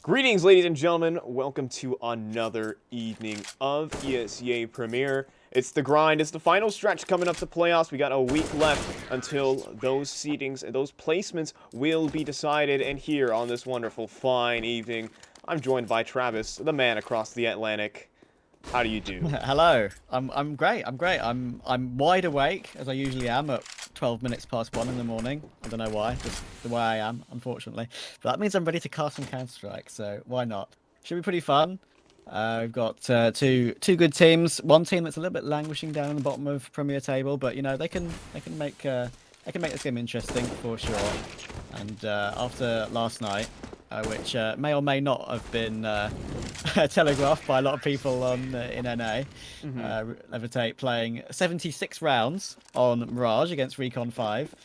Greetings, ladies and gentlemen. Welcome to another evening of Esea Premiere. It's the grind. It's the final stretch coming up to playoffs. We got a week left until those seedings and those placements will be decided. And here on this wonderful, fine evening, I'm joined by Travis, the man across the Atlantic. How do you do? Hello. I'm great. I'm wide awake as I usually am at 12 minutes past 1 in the morning. I don't know why, just the way I am, unfortunately. But that means I'm ready to cast some Counter-Strike, so why not? Should be pretty fun. We've got two good teams. One team that's a little bit languishing down in the bottom of Premier table, but you know they can make this game interesting for sure. And after last night, which may or may not have been telegraphed by a lot of people on in NA. Levitate playing 76 rounds on Mirage against Recon 5.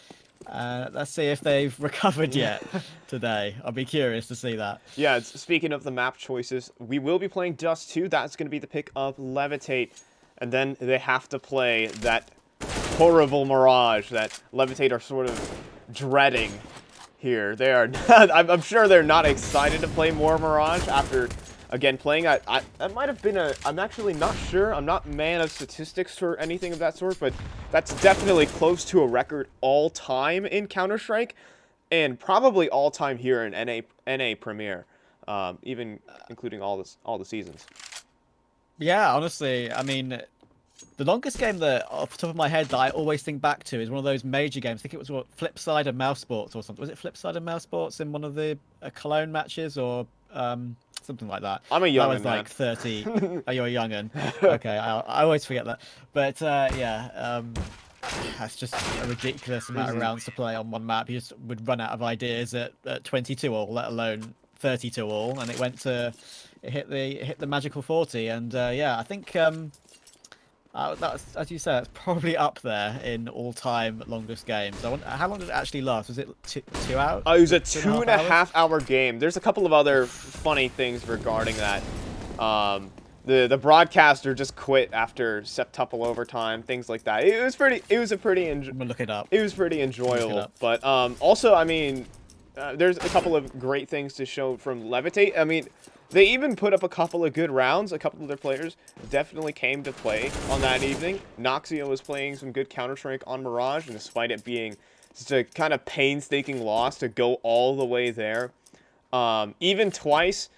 Let's see if they've recovered yet today. I'll be curious to see that. Yeah, speaking of the map choices, we will be playing Dust 2. That's going to be the pick of Levitate. And then they have to play that horrible Mirage that Levitate are sort of dreading here. They are not, I'm sure they're not excited to play more Mirage after, again, playing. That might have been I'm actually not sure. I'm not man of statistics or anything of that sort, but that's definitely close to a record all-time in Counter-Strike, and probably all-time here in NA Premier, even including all the seasons. Yeah, honestly, I mean, the longest game that, off the top of my head, that I always think back to is one of those major games. I think it was what, Flipside and Mouse Sports or something. Was it Flipside and Mouse Sports in one of the Cologne matches or something like that? I'm a young'un, That was like 30. Oh, you're a young'un. Okay, I always forget that. But yeah, that's just a ridiculous amount of rounds to play on one map. You just would run out of ideas at 22 all, let alone 32 all, and it hit the magical 40. And yeah, I think. That's, as you said, it's probably up there in all-time longest games. I wonder, how long did it actually last? Was it 2 hours? It was a 2.5-hour game. There's a couple of other funny things regarding that. The broadcaster just quit after septuple overtime, things like that. It was a pretty. I'm gonna look it up. It was pretty enjoyable. But also, I mean, there's a couple of great things to show from Levitate. I mean, they even put up a couple of good rounds. A couple of their players definitely came to play on that evening. Noxio was playing some good Counter-Strike on Mirage, and despite it being such a kind of painstaking loss to go all the way there, even twice,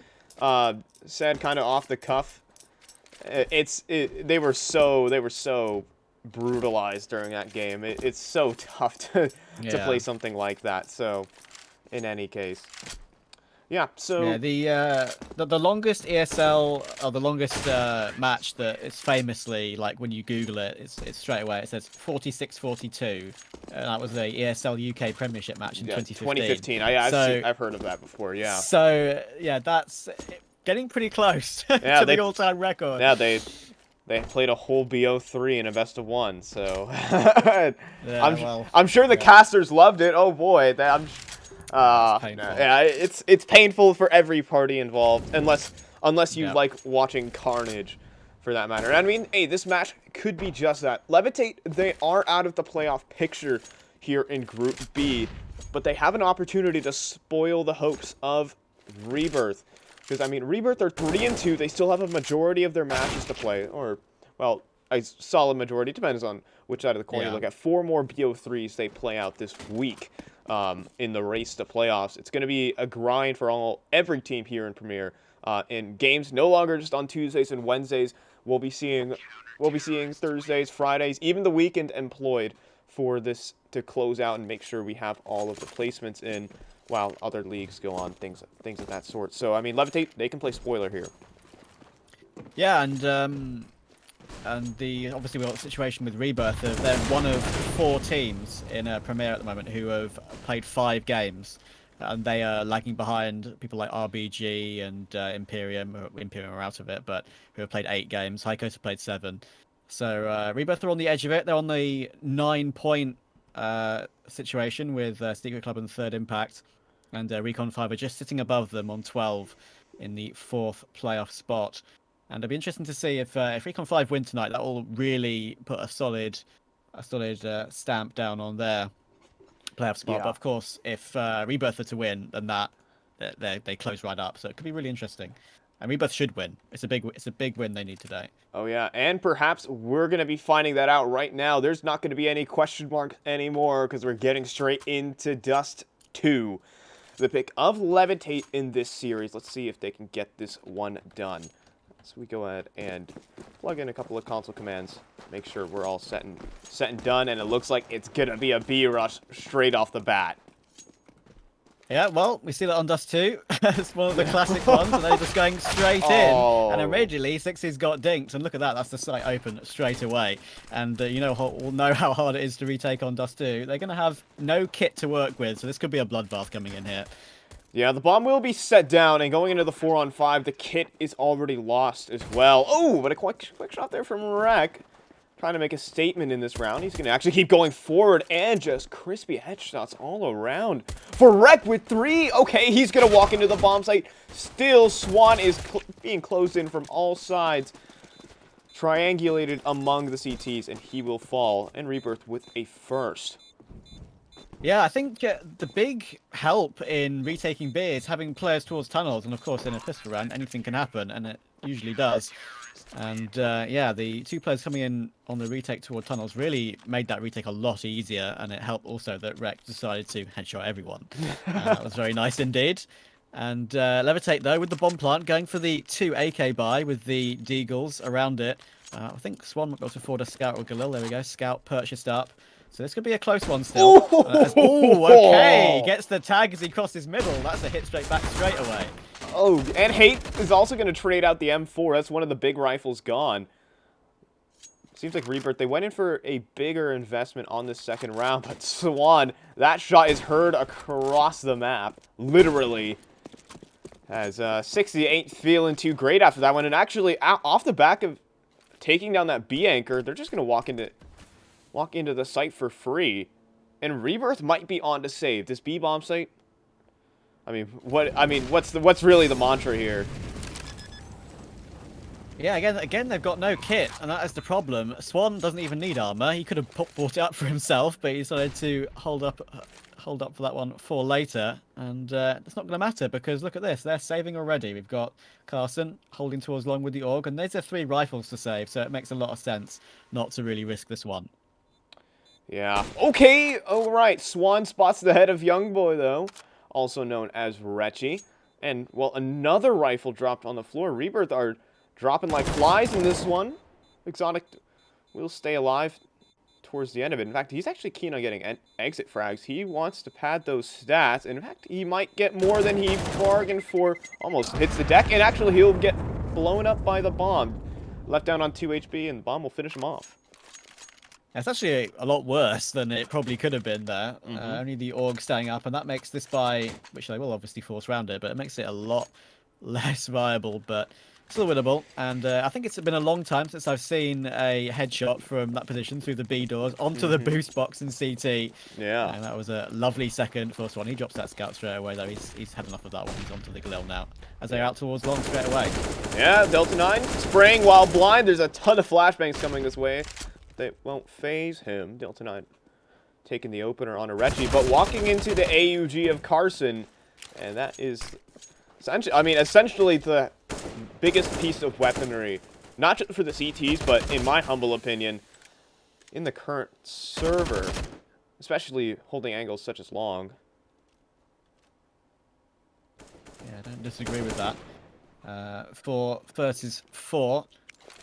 said kind of off the cuff, they were so brutalized during that game. It's so tough to play something like that. So, in any case. Yeah, so yeah, the longest ESL or the longest match that it's famously, like when you Google it, it's straight away it says 46-42, and that was the ESL UK Premiership match in 2015. I've heard of that before. Yeah. So yeah, that's getting pretty close to the all-time record. Yeah, they played a whole BO3 in a best of one. So I'm sure the casters loved it. Oh boy, yeah, it's painful for every party involved, unless you like watching carnage, for that matter. And I mean, hey, this match could be just that. Levitate, they are out of the playoff picture here in Group B, but they have an opportunity to spoil the hopes of Rebirth. Because, I mean, Rebirth are 3-2. They still have a majority of their matches to play. Or, well, a solid majority. Depends on which side of the coin you look at. 4 more BO3s they play out this week in the race to playoffs. It's going to be a grind for every team here in Premier. In games no longer just on Tuesdays and Wednesdays. We'll be seeing Thursdays, Fridays, even the weekend employed for this to close out and make sure we have all of the placements in, while other leagues go on, things of that sort. So, I mean, Levitate, they can play spoiler here. Yeah, and obviously we've got a situation with Rebirth. They're one of 4 teams in Premier at the moment who have played 5 games, and they are lagging behind people like RBG and Imperium. Imperium are out of it, but who have played 8 games. Heikos have played 7. So Rebirth are on the edge of it. They're on the 9-point situation with Secret Club and Third Impact, and Recon 5 are just sitting above them on 12 in the 4th playoff spot. And it'll be interesting to see if Recon 5 win tonight. That will really put a solid stamp down on their playoff spot. Yeah. But of course, if Rebirth are to win, then that they close right up. So it could be really interesting. And Rebirth should win. It's a big win they need today. Oh yeah, and perhaps we're going to be finding that out right now. There's not going to be any question mark anymore because we're getting straight into Dust 2. The pick of Levitate in this series. Let's see if they can get this one done. So we go ahead and plug in a couple of console commands. Make sure we're all set and done. And it looks like it's going to be a B rush straight off the bat. Yeah, well, we see that on Dust 2. It's one of the classic ones, and they're just going straight in. And immediately, Sixy's got dinked. And look at that, that's the site open straight away. And we'll know how hard it is to retake on Dust 2. They're going to have no kit to work with, so this could be a bloodbath coming in here. Yeah, the bomb will be set down, and going into the 4-on-5, the kit is already lost as well. Oh, but a quick shot there from Rek. Trying to make a statement in this round. He's going to actually keep going forward and just crispy headshots all around. For Rek with 3. Okay, he's going to walk into the bomb site. Still, Swan is being closed in from all sides. Triangulated among the CTs, and he will fall. And Rebirth with a first. Yeah, I think the big help in retaking B is having players towards tunnels. And of course, in a pistol round, anything can happen, and it usually does. And yeah, the 2 players coming in on the retake toward tunnels really made that retake a lot easier, and it helped also that Rek decided to headshot everyone. That was very nice indeed. And Levitate, though, with the bomb plant, going for the 2 AK buy with the Deagles around it. I think Swan might be able to afford a Scout or Galil. There we go. Scout purchased up. So this could be a close one still. Oh, okay. Gets the tag as he crosses middle. That's a hit straight back straight away. Oh, and Hate is also going to trade out the M4. That's one of the big rifles gone. Seems like Rebirth, they went in for a bigger investment on this second round, but Swan, that shot is heard across the map, literally. As 60 ain't feeling too great after that one, and actually off the back of taking down that B anchor, they're just going to walk into the site for free. And Rebirth might be on to save this B bomb site. What's really the mantra here? Yeah, again, they've got no kit, and that is the problem. Swan doesn't even need armor. He could have bought it up for himself, but he decided to hold up for that one for later. And it's not going to matter because look at this, they're saving already. We've got Carson holding towards long with the AUG, and there's 3 rifles to save, so it makes a lot of sense not to really risk this one. Yeah. Okay. All right. Swan spots the head of Youngboy though, also known as Retchy. And, well, another rifle dropped on the floor. Rebirth are dropping like flies in this one. Exotic will stay alive towards the end of it. In fact, he's actually keen on getting exit frags. He wants to pad those stats. And in fact, he might get more than he bargained for. Almost hits the deck. And actually, he'll get blown up by the bomb. Left down on 2 HP, and the bomb will finish him off. It's actually a lot worse than it probably could have been there. Only the AUG staying up, and that makes this buy, which they will obviously force round it, but it makes it a lot less viable, but still winnable. And I think it's been a long time since I've seen a headshot from that position through the B doors onto the boost box in CT. Yeah. And that was a lovely second for Swan. He drops that Scout straight away, though. He's had enough of that one. He's onto the Galil now, as they're out towards long straight away. Yeah, Delta 9 spraying while blind. There's a ton of flashbangs coming this way. They won't phase him. Delta 9 taking the opener on a Retchy, but walking into the AUG of Carson, and that is essentially the biggest piece of weaponry, not just for the CTs, but in my humble opinion, in the current server, especially holding angles such as long. Yeah, I don't disagree with that. 4 versus 4.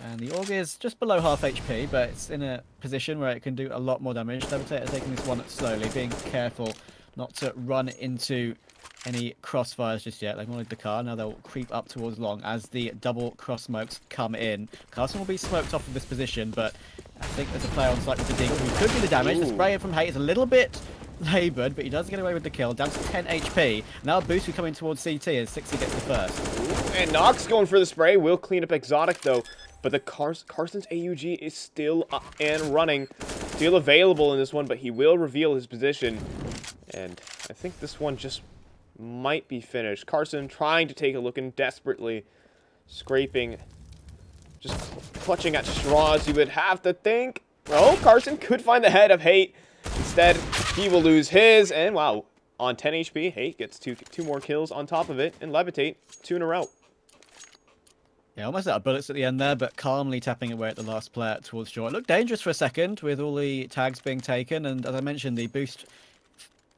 And the AUG is just below half HP, but it's in a position where it can do a lot more damage. Levitate are taking this one slowly, being careful not to run into any crossfires just yet. They've wanted the car, now they'll creep up towards long as the double cross smokes come in. Carson will be smoked off of this position, but I think there's a player on site with the Deagle who could do the damage. The spray from Hate is a little bit laboured, but he does get away with the kill, down to 10 HP. Now Boost will coming towards CT as 60 gets the first. And Nox going for the spray, will clean up Exotic though. But the Carson's AUG is still up and running, still available in this one, but he will reveal his position. And I think this one just might be finished. Carson trying to take a look and desperately scraping, just clutching at straws, you would have to think. Oh, Carson could find the head of Hate. Instead, he will lose his, and wow, on 10 HP. Hey, gets two more kills on top of it. And Levitate, 2 in a row. Yeah, almost out of bullets at the end there, but calmly tapping away at the last player towards shore. It looked dangerous for a second with all the tags being taken. And as I mentioned, the boost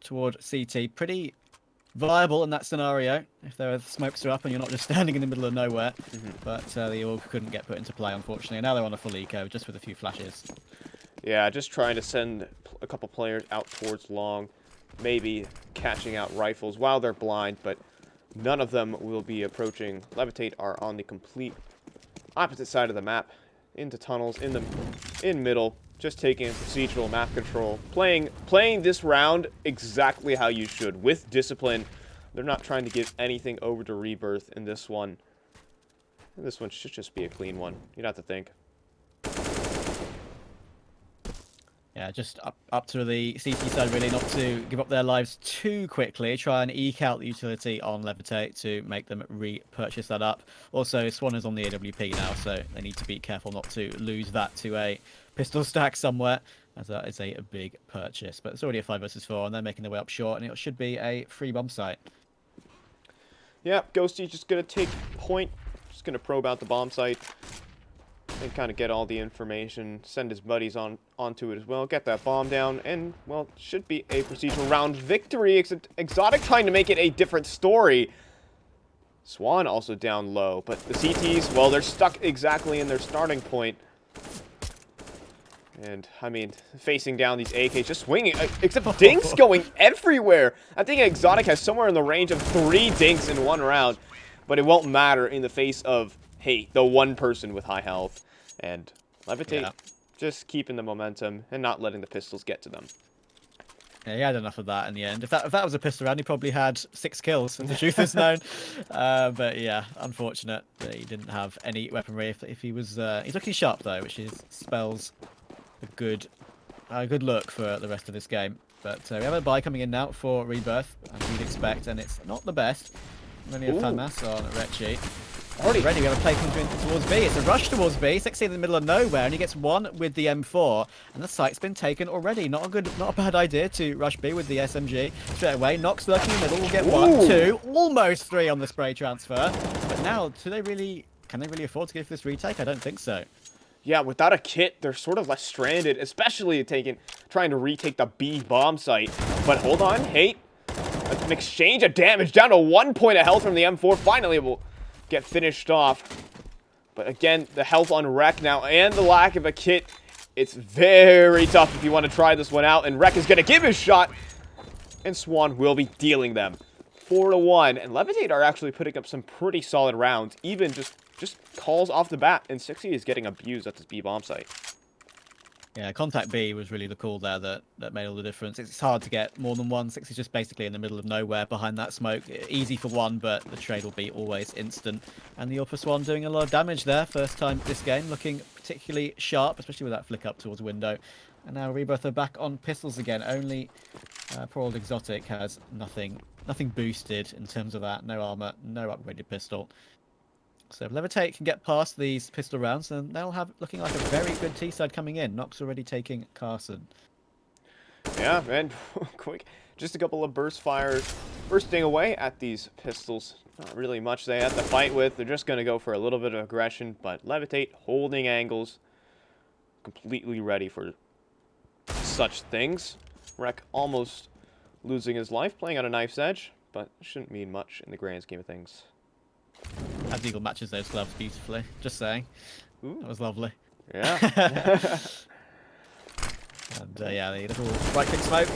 toward CT, pretty viable in that scenario. If their smokes are up and you're not just standing in the middle of nowhere. But the orb couldn't get put into play, unfortunately. And now they're on a full eco, just with a few flashes. Yeah, just trying to send a couple players out towards long. Maybe catching out rifles while they're blind, but none of them will be approaching. Levitate are on the complete opposite side of the map, into tunnels, in middle, just taking procedural map control, playing this round exactly how you should, with discipline. They're not trying to give anything over to Rebirth in this one. This one should just be a clean one. You'd have to think. Yeah, just up to the CT side, really, not to give up their lives too quickly. Try and eke out the utility on Levitate to make them repurchase that up. Also, Swan is on the AWP now, so they need to be careful not to lose that to a pistol stack somewhere, as that is a big purchase. But it's already a 5 versus 4, and they're making their way up short, and it should be a free bomb site. Yeah, Ghosty just going to take point, just going to probe out the bomb site. And kind of get all the information, send his buddies onto it as well, get that bomb down, and, well, should be a procedural round victory, except Exotic trying to make it a different story. Swan also down low, but the CTs, well, they're stuck exactly in their starting point. And, I mean, facing down these AKs, just swinging, except dinks going everywhere. I think Exotic has somewhere in the range of 3 dinks in one round, but it won't matter in the face of, hey, the one person with high health. And Levitate just keeping the momentum and not letting the pistols get to them. Yeah, he had enough of that in the end. If that was a pistol round, he probably had 6 kills, and the truth is known. But yeah, unfortunate that he didn't have any weaponry. If he was, he's looking sharp though, which spells a good look for the rest of this game. But we have a buy coming in now for Rebirth, as you'd expect, and it's not the best. Only a FAMAS on Retchi. Already we have a play coming towards B. It's a rush towards B. 16 in the middle of nowhere, and he gets 1 with the M4, and the site's been taken already. Not a bad idea to rush B with the SMG straight away. Nox lurking in the middle will get 1, 2, almost 3 on the spray transfer. But now, can they really afford to give this retake? I don't think so. Yeah, without a kit, they're sort of less stranded, especially trying to retake the B bomb site. But hold on, hey, an exchange of damage down to 1 point of health from the M4. Finally able get finished off. But again, the health on Rek now and the lack of a kit, it's very tough if you want to try this one out. And Rek is going to give his shot, and Swan will be dealing them 4-1. And Levitate are actually putting up some pretty solid rounds, even just calls off the bat. And 60 is getting abused at this B bomb site. Yeah, contact B was really the call there that made all the difference. It's hard to get more than 1. 6 is just basically in the middle of nowhere behind that smoke. Easy for 1, but the trade will be always instant. And the Upper Swan doing a lot of damage there. First time this game, looking particularly sharp, especially with that flick up towards window. And now Rebirth are back on pistols again. Only poor old Exotic has nothing boosted in terms of that. No armor, no upgraded pistol. So if Levitate can get past these pistol rounds, then they'll have looking like a very good T-side coming in. Nox already taking Carson. Yeah, and quick, just a couple of burst fires, bursting away at these pistols. Not really much they have to fight with. They're just going to go for a little bit of aggression, but Levitate holding angles, completely ready for such things. Rek almost losing his life, playing on a knife's edge, but shouldn't mean much in the grand scheme of things. Eagle matches those gloves beautifully. Just saying. Ooh. That was lovely. Yeah. And yeah, the little right click smoke.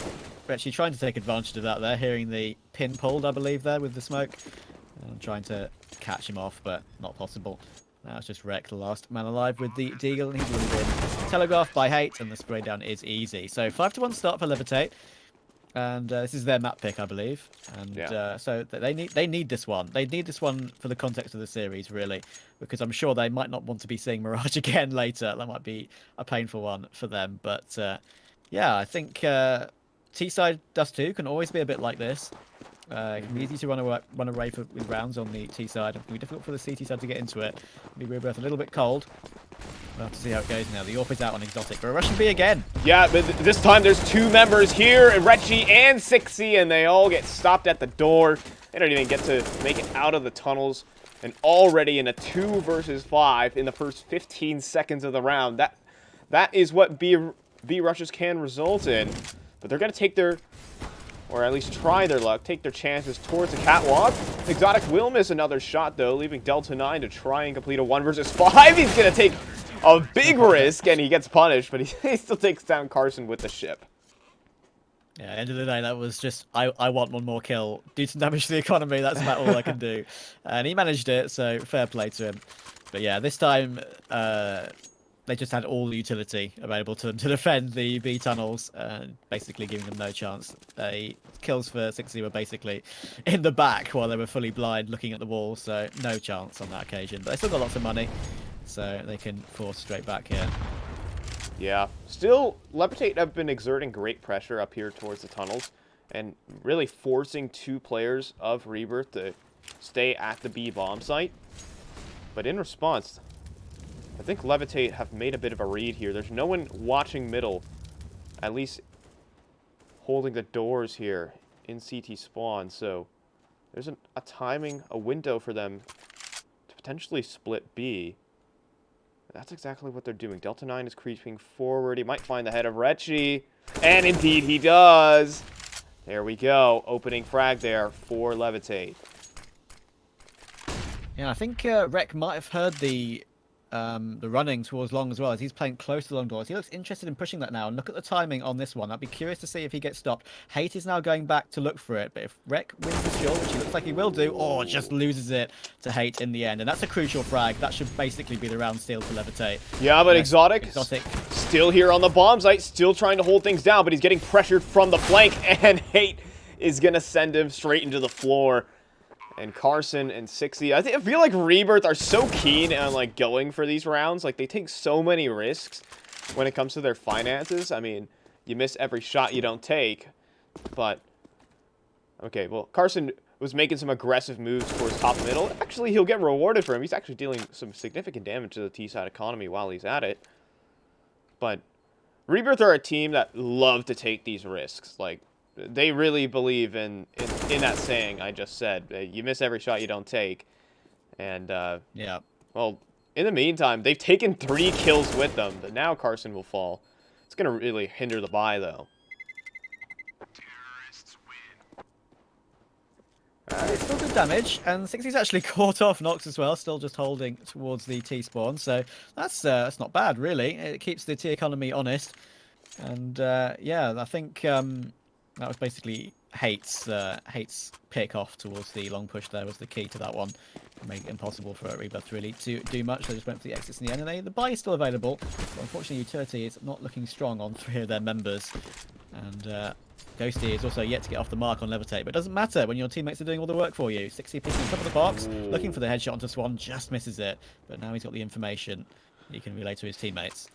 We're actually trying to take advantage of that there, hearing the pin pulled, I believe, there with the smoke. And trying to catch him off, but not possible. Now it's just Rek, the last man alive with the Deagle, and he's really been telegraphed by Hate, and the spray down is easy. So 5-1 start for Levitate. And this is their map pick, I believe. And yeah. So they need this one. They need this one for the context of the series, really, because I'm sure they might not want to be seeing Mirage again later. That might be a painful one for them. But yeah, I think T-side Dust 2 can always be a bit like this. It can be easy to run away with rounds on the T side. It can be difficult for the CT side to get into it. Be Rebirth a little bit cold. We'll have to see how it goes now. The AWP is out on Exotic, but a Russian B again. Yeah, but this time there's two members here, Retchi and Sixy, and they all get stopped at the door. They don't even get to make it out of the tunnels. And already in a 2 versus 5 in the first 15 seconds of the round. That is what B rushes can result in. But they're going to take their, or at least try their luck, take their chances towards the catwalk. Exotic will miss another shot, though, leaving Delta 9 to try and complete a 1 versus 5. He's going to take a big risk, and he gets punished, but he still takes down Carson with the ship. Yeah, at the end of the day, that was just, I want one more kill. Do some damage to the economy, that's about all I can do. And he managed it, so fair play to him. But yeah, this time, they just had all the utility available to them to defend the B tunnels, basically giving them no chance. Kills for 60 were basically in the back while they were fully blind looking at the wall, so no chance on that occasion. But they still got lots of money, so they can force straight back here. Yeah, still, Levitate have been exerting great pressure up here towards the tunnels and really forcing 2 players of Rebirth to stay at the B bomb site. But in response, I think Levitate have made a bit of a read here. There's no one watching middle, at least holding the doors here in CT spawn. So there's a timing, a window for them to potentially split B. That's exactly what they're doing. Delta 9 is creeping forward. He might find the head of Retchi. And indeed he does. There we go. Opening frag there for Levitate. Yeah, I think Rek might have heard the running towards long as well, as he's playing close to the long doors. He looks interested in pushing that now, and look at the timing on this one. I'd be curious to see if he gets stopped. Hate is now going back to look for it, but if Rek wins the duel, which he looks like he will do, or just loses it to Hate in the end, and that's a crucial frag. That should basically be the round steal for Levitate. Yeah, but Exotic still here on the bomb site, still trying to hold things down, but he's getting pressured from the flank, and Hate is going to send him straight into the floor. And Carson and Sixy, I feel like Rebirth are so keen on like going for these rounds. Like they take so many risks when it comes to their finances. I mean, you miss every shot you don't take. But okay, well, Carson was making some aggressive moves towards top middle. Actually, he'll get rewarded for him. He's actually dealing some significant damage to the T-side economy while he's at it. But Rebirth are a team that love to take these risks. Like, they really believe in that saying I just said. You miss every shot you don't take. And, yeah. Well, in the meantime, they've taken 3 kills with them, but now Carson will fall. It's going to really hinder the buy, though. Still good damage, and 60's actually caught off Nox as well, still just holding towards the T-spawn, so that's not bad, really. It keeps the T economy honest. And, yeah, I think... that was basically Hate's pick off towards the long push there was the key to that one. Make it impossible for Rebirth really to do much. They just went for the exits in the end, and the buy is still available. But unfortunately, utility is not looking strong on 3 of their members. And Ghosty is also yet to get off the mark on Levitate. But it doesn't matter when your teammates are doing all the work for you. 60 picking top of the box, looking for the headshot onto Swan, just misses it. But now he's got the information he can relay to his teammates.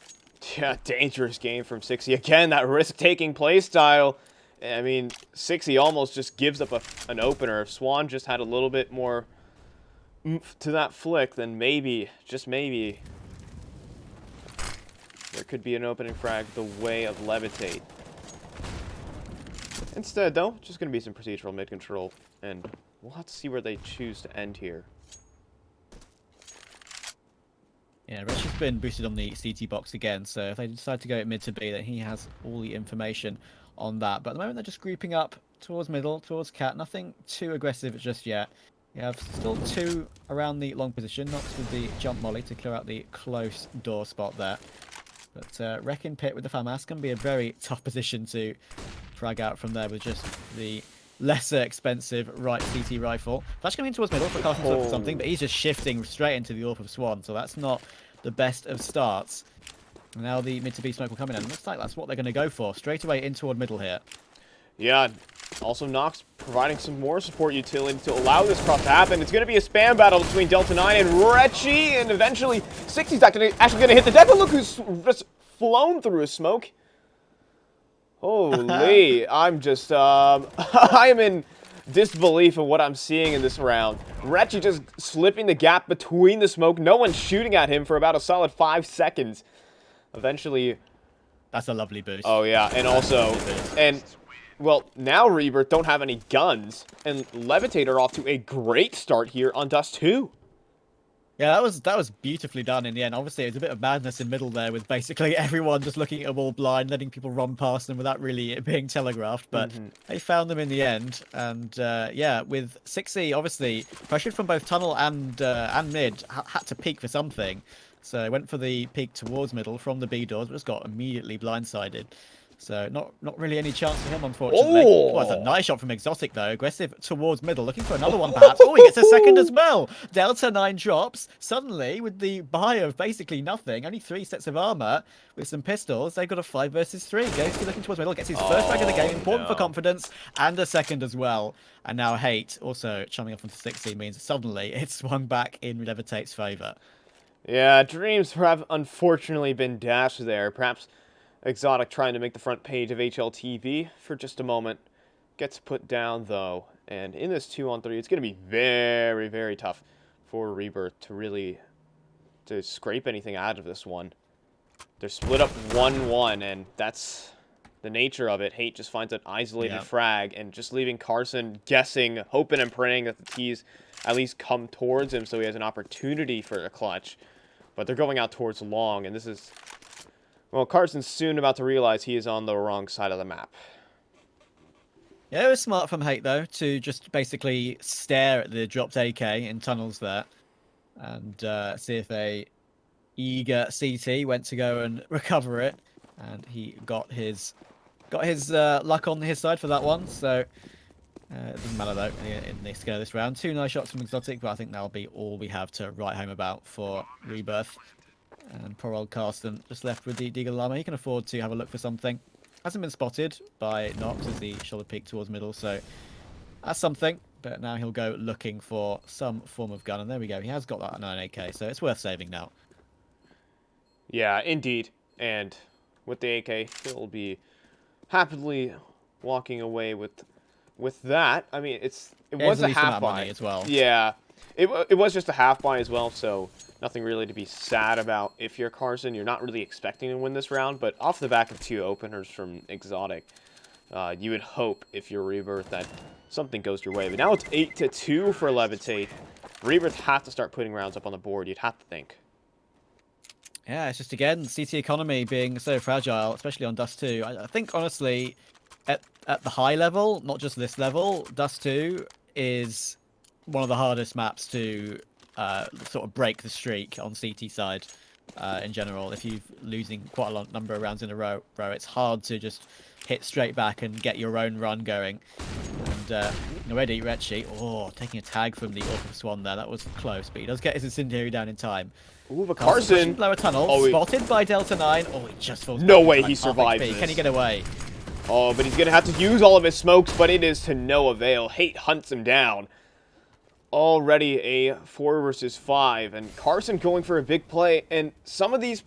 Yeah, dangerous game from 60. Again, that risk-taking play style. I mean, 60 almost just gives up an opener. If Swan just had a little bit more oomph to that flick, then maybe, just maybe, there could be an opening frag the way of Levitate. Instead, though, just going to be some procedural mid-control, and we'll have to see where they choose to end here. Yeah, Rich has been boosted on the CT box again, so if they decide to go at mid to B, then he has all the information on that. But at the moment, they're just grouping up towards middle, towards cat. Nothing too aggressive just yet. You have still 2 around the long position, Nox with the jump molly to clear out the close door spot there. But Wrecking Pit with the FAMAS can be a very tough position to frag out from there with just the lesser expensive right CT rifle. Flash coming in towards middle for Carson to look for something, but he's just shifting straight into the AWP of Swan, so that's not the best of starts. Now the mid to B smoke will come in, and it looks like that's what they're going to go for. Straight away in toward middle here. Yeah, also Nox providing some more support utility to allow this cross to happen. It's going to be a spam battle between Delta 9 and Retchi, and eventually 60's actually going to hit the deck. But look who's just flown through a smoke. Holy, I'm just, I am in disbelief of what I'm seeing in this round. Retchy just slipping the gap between the smoke. No one's shooting at him for about a solid 5 seconds. Eventually... That's a lovely boost. Oh, yeah. And also... Well, now Rebirth don't have any guns. And Levitate are off to a great start here on Dust 2. Yeah, that was beautifully done in the end. Obviously, it was a bit of madness in middle there with basically everyone just looking at them all blind, letting people run past them without really it being telegraphed. But they found them in the end. And yeah, with 6E, obviously, pressured from both tunnel and mid, had to peek for something. So went for the peek towards middle from the B doors, but just got immediately blindsided. So not really any chance for him, unfortunately. Oh, well, that's a nice shot from Exotic, though. Aggressive towards middle, looking for another one, perhaps. Oh, he gets a second as well. Delta 9 drops. Suddenly, with the buy of basically nothing, only 3 sets of armor with some pistols, they've got a 5 versus 3. Ghosty looking towards middle, gets his first frag of the game, important for confidence, and a second as well. And now Hate, also chumming off onto 16, means suddenly it's swung back in Levitate's favor. Yeah, dreams have unfortunately been dashed there. Perhaps Exotic trying to make the front page of HLTV for just a moment. Gets put down, though. And in this 2-on-3, it's going to be very, very tough for Rebirth to really scrape anything out of this one. They're split up 1-1, and that's the nature of it. Hate just finds an isolated frag, and just leaving Carson guessing, hoping and praying that the T's at least come towards him so he has an opportunity for a clutch. But they're going out towards long, and this is... Well, Carson's soon about to realize he is on the wrong side of the map. Yeah, it was smart from Hate, though, to just basically stare at the dropped AK in tunnels there and see if a eager CT went to go and recover it. And he got his luck on his side for that one. So it doesn't matter, though, in the scale of this round. 2 nice shots from Exotic, but I think that'll be all we have to write home about for Rebirth. And poor old Carsten just left with the Deagle armor. He can afford to have a look for something. Hasn't been spotted by Nox as he shoulder peek towards middle, so that's something. But now he'll go looking for some form of gun, and there we go. He has got that 9 AK, so it's worth saving now. Yeah, indeed. And with the AK, he'll be happily walking away with that. I mean, it was a half buy as well. Yeah, it was just a half buy as well, so nothing really to be sad about. If you're Carson, you're not really expecting to win this round, but off the back of 2 openers from Exotic, you would hope, if you're Rebirth, that something goes your way. But now it's 8-2 for Levitate. Rebirth have to start putting rounds up on the board, you'd have to think. Yeah, it's just, again, CT economy being so fragile, especially on Dust 2. I think, honestly, at the high level, not just this level, Dust 2 is one of the hardest maps to sort of break the streak on CT side in general. If you're losing quite a lot number of rounds in a row, it's hard to just hit straight back and get your own run going. And already Retchy, taking a tag from the Orphan Swan there. That was close, but he does get his incendiary down in time. Ooh, but Carson lower tunnel, spotted by Delta 9. Oh, he just falls. No way he survives this. Can he get away? Oh, but he's going to have to use all of his smokes, but it is to no avail. Hate hunts him down. Already a 4 versus 5, and Carson going for a big play, and some of these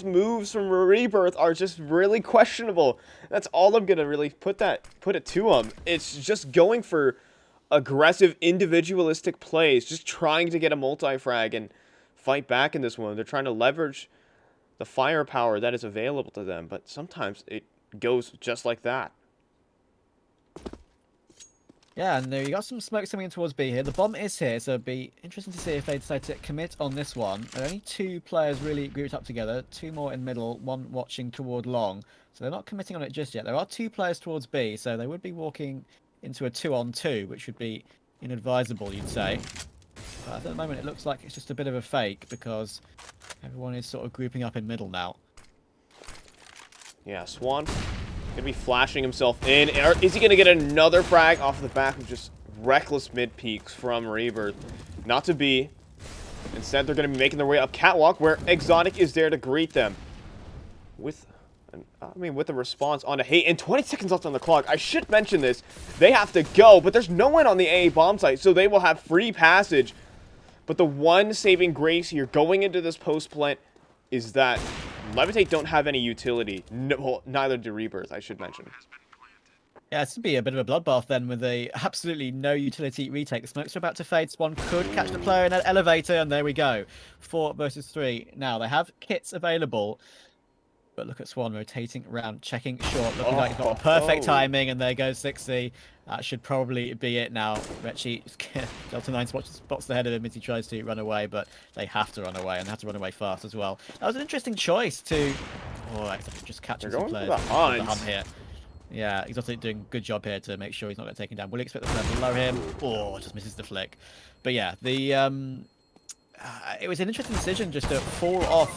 moves from Rebirth are just really questionable. That's all I'm gonna really put it to him. It's just going for aggressive individualistic plays, just trying to get a multi-frag and fight back in this one. They're trying to leverage the firepower that is available to them, but sometimes it goes just like that. Yeah, and you got some smoke coming in towards B here. The bomb is here, so it'd be interesting to see if they decide to commit on this one. There are only 2 players really grouped up together, 2 more in middle, 1 watching toward long. So they're not committing on it just yet. There are 2 players towards B, so they would be walking into a 2-on-2, which would be inadvisable, you'd say. But at the moment, it looks like it's just a bit of a fake, because everyone is sort of grouping up in middle now. Yeah, Swan gonna be flashing himself in. Is he gonna get another frag off the back of just reckless mid peaks from Rebirth? Not to be. Instead, they're gonna be making their way up catwalk, where Exotic is there to greet them with a response on a Hate. And 20 seconds left on the clock. I should mention this. They have to go, but there's no one on the A bomb site, so they will have free passage. But the one saving grace here going into this post plant is that Levitate don't have any utility. No, well, neither do Rebirth, I should mention. Yeah, it's to be a bit of a bloodbath then with a absolutely no utility retake. The smokes are about to fade. Swan could catch the player in that elevator, and there we go. 4 versus 3. Now, they have kits available, but look at Swan rotating around, checking short, looking like he's got perfect timing, and there goes 6C. That should probably be it now. Retchie, Delta 9 spots the head of him as he tries to run away, but they have to run away, and have to run away fast as well. That was an interesting choice to... Oh, I just catching some players. They're going for the hunt here. Yeah, Exotic doing a good job here to make sure he's not getting taken down. Will he expect the player below him? Oh, just misses the flick. But yeah, it was an interesting decision just to fall off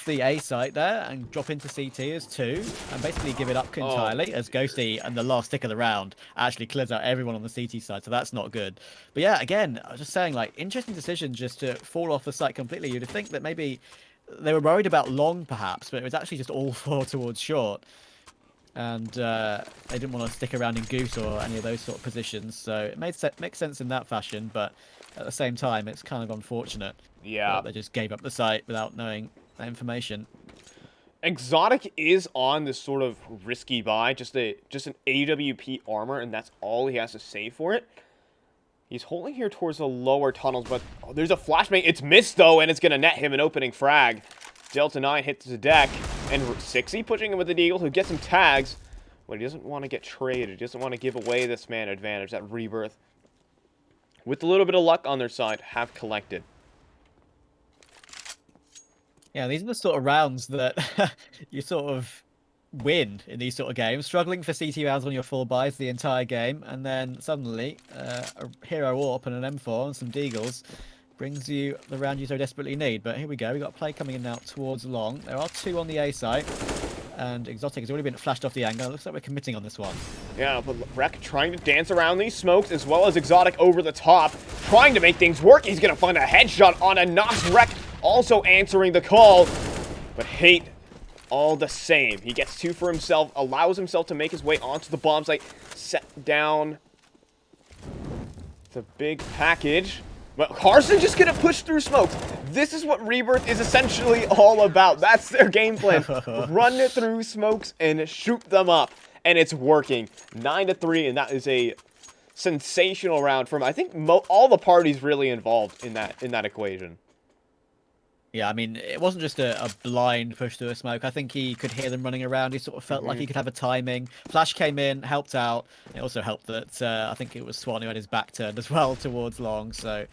the A site there and drop into CT as 2 and basically give it up entirely as Ghosty and the last tick of the round actually clears out everyone on the CT side, so that's not good. But yeah, again, I was just saying, like, interesting decision just to fall off the site completely. You'd think that maybe they were worried about long perhaps, but it was actually just all 4 towards short. And they didn't want to stick around in Goose or any of those sort of positions, so it makes sense in that fashion, but at the same time, it's kind of unfortunate. Yeah. They just gave up the site without knowing that information. Exotic is on this sort of risky buy, just an AWP armor, and that's all he has to say for it. He's holding here towards the lower tunnels, but there's a flashbang. It's missed, though, and it's going to net him an opening frag. Delta 9 hits the deck, and 6E pushing him with the Deagle, who gets some tags, but he doesn't want to get traded. He doesn't want to give away this man advantage, that Rebirth. With a little bit of luck on their side, have collected. Yeah, these are the sort of rounds that you sort of win in these sort of games. Struggling for CT rounds on your full buys the entire game, and then suddenly a Hero AWP and an M4 and some Deagles brings you the round you so desperately need. But here we go. We've got a play coming in now towards long. There are 2 on the A side, and Exotic has already been flashed off the angle. It looks like we're committing on this one. Yeah, but Rek trying to dance around these smokes, as well as Exotic over the top, trying to make things work. He's going to find a headshot on a Nox. Rek also answering the call, but hate all the same. He gets 2 for himself, allows himself to make his way onto the bomb site, set down the big package. But Carson just gonna push through smokes. This is what Rebirth is essentially all about. That's their game plan. Run it through smokes and shoot them up. And it's working. 9-3, and that is a sensational round from, I think, all the parties really involved in that equation. Yeah, I mean, it wasn't just a blind push through a smoke. I think he could hear them running around. He sort of felt like he could have a timing. Flash came in, helped out. It also helped that I think it was Swan who had his back turned as well towards long. So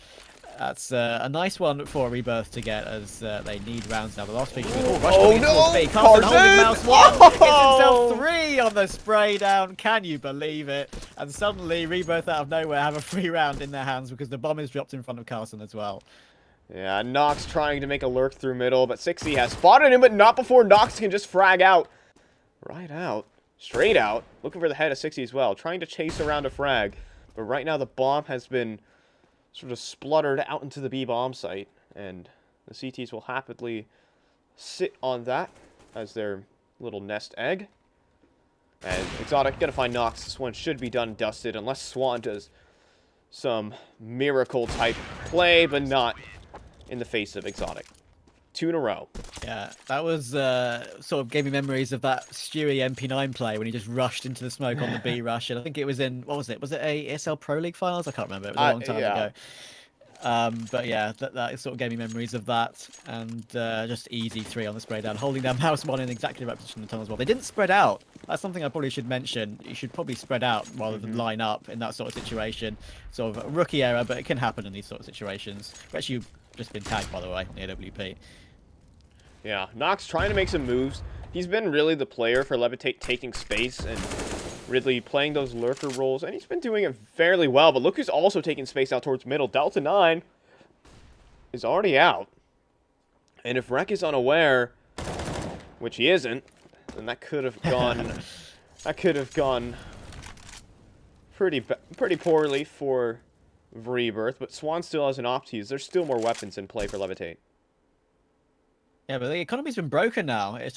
that's a nice one for Rebirth to get, as they need rounds now. The last feature. Oh no! Carson holding mouse 1. Gets himself 3 on the spray down. Can you believe it? And suddenly Rebirth out of nowhere have a free round in their hands because the bomb is dropped in front of Carson as well. Yeah, Nox trying to make a lurk through middle, but 6E has spotted him, but not before Nox can just frag out. Right out. Straight out. Looking for the head of 6E as well. Trying to chase around a frag. But right now the bomb has been sort of spluttered out into the B bomb site. And the CTs will happily sit on that as their little nest egg. And Exotic gonna find Nox. This one should be done and dusted unless Swan does some miracle type play, but not in the face of Exotic. 2 in a row. Yeah, that was sort of gave me memories of that Stewie MP9 play when he just rushed into the smoke on the B rush. And I think it was in, what was it? Was it a ESL Pro League finals? I can't remember. It was a long time ago. But yeah, that sort of gave me memories of that. And just easy 3 on the spray down. Holding down mouse 1 in exactly the right position in the tunnel as well. They didn't spread out. That's something I probably should mention. You should probably spread out rather than line up in that sort of situation. Sort of a rookie error, but it can happen in these sort of situations. Actually, just been tagged, by the way, near WP. Yeah, Nox trying to make some moves. He's been really the player for Levitate, taking space and really playing those lurker roles, and he's been doing it fairly well. But look who's also taking space out towards middle. Delta 9 is already out. And if Rek is unaware, which he isn't, then that could have gone pretty poorly for Rebirth, but Swan still has an op to use. There's still more weapons in play for Levitate. Yeah, but the economy's been broken now. It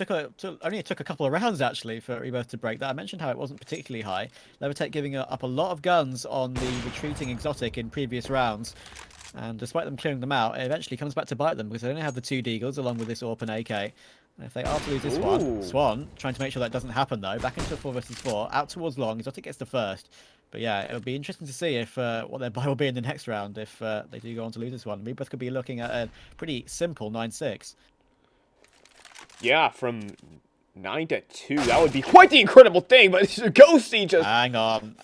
only took a couple of rounds, actually, for Rebirth to break that. I mentioned how it wasn't particularly high. Levitate giving up a lot of guns on the retreating Exotic in previous rounds. And despite them clearing them out, it eventually comes back to bite them because they only have the 2 Deagles along with this AWP and AK. And if they are to lose this one, Swan trying to make sure that doesn't happen though. Back into a 4 versus 4, out towards long. Exotic gets the first. But yeah, it'll be interesting to see if what their buy will be in the next round if they do go on to lose this one. Rebirth could be looking at a pretty simple 9-6. Yeah, from 9-2. That would be quite the incredible thing, but Ghosty just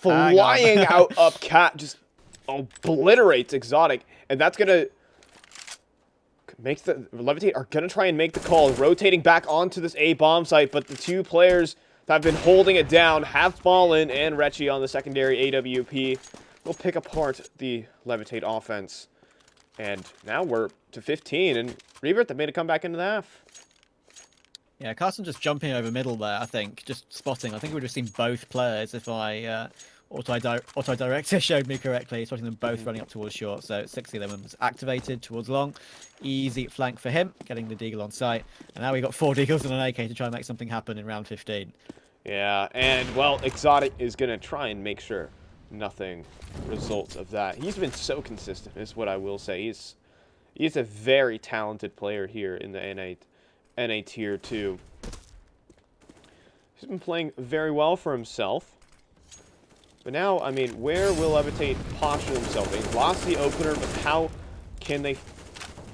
flying out up cat just obliterates Exotic, and that's gonna make the Levitate are gonna try and make the call, rotating back onto this A bomb site, but the two players that have been holding it down have fallen, and Retchie on the secondary AWP will pick apart the Levitate offense. And now we're to 15, and Rebirth have made a comeback into the half. Yeah, Carson just jumping over middle there, I think, just spotting. I think we would have seen both players if I auto-director showed me correctly, spotting them both running up towards short. So 60 of them was activated towards long. Easy flank for him, getting the Deagle on site. And now we got 4 Deagles and an AK to try and make something happen in round 15. Yeah, and, well, Exotic is going to try and make sure nothing results of that. He's been so consistent, is what I will say. He's a very talented player here in the NA Tier 2. He's been playing very well for himself. But now, I mean, where will Levitate posture themselves? They lost the opener, but how can they